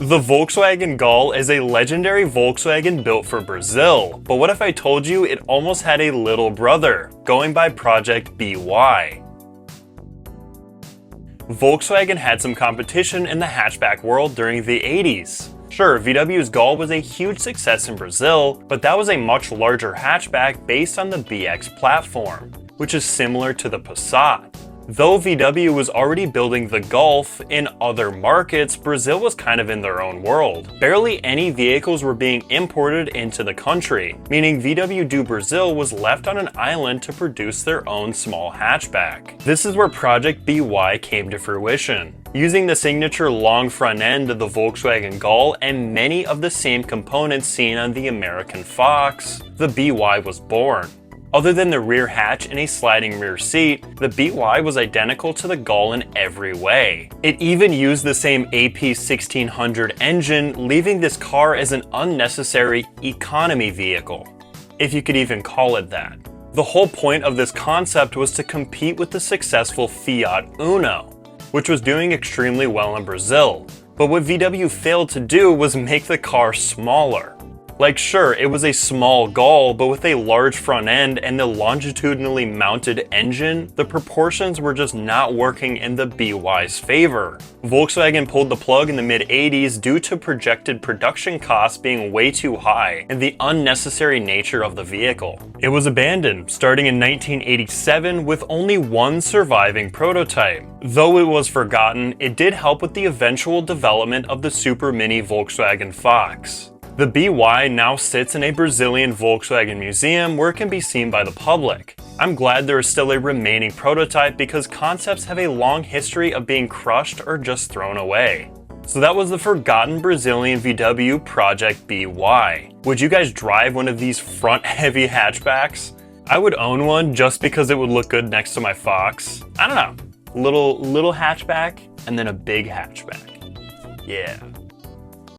The Volkswagen Gol is a legendary Volkswagen built for Brazil, but what if I told you it almost had a little brother, going by Project BY? Volkswagen had some competition in the hatchback world during the 80s. Sure, VW's Gol was a huge success in Brazil, but that was a much larger hatchback based on the BX platform, which is similar to the Passat. Though VW was already building the Golf, in other markets, Brazil was kind of in their own world. Barely any vehicles were being imported into the country, meaning VW do Brazil was left on an island to produce their own small hatchback. This is where Project BY came to fruition. Using the signature long front end of the Volkswagen Gol and many of the same components seen on the American Fox, the BY was born. Other than the rear hatch and a sliding rear seat, the BY was identical to the Gol in every way. It even used the same AP1600 engine, leaving this car as an unnecessary economy vehicle, if you could even call it that. The whole point of this concept was to compete with the successful Fiat Uno, which was doing extremely well in Brazil. But what VW failed to do was make the car smaller. Like, sure, it was a small Gol, but with a large front end and the longitudinally mounted engine, the proportions were just not working in the BY's favor. Volkswagen pulled the plug in the mid-80s due to projected production costs being way too high and the unnecessary nature of the vehicle. It was abandoned, starting in 1987 with only one surviving prototype. Though it was forgotten, it did help with the eventual development of the super mini Volkswagen Fox. The BY now sits in a Brazilian Volkswagen museum where it can be seen by the public. I'm glad there is still a remaining prototype because concepts have a long history of being crushed or just thrown away. So that was the forgotten Brazilian VW Project BY. Would you guys drive one of these front-heavy hatchbacks? I would own one just because it would look good next to my Fox. I don't know, little hatchback and then a big hatchback. Yeah.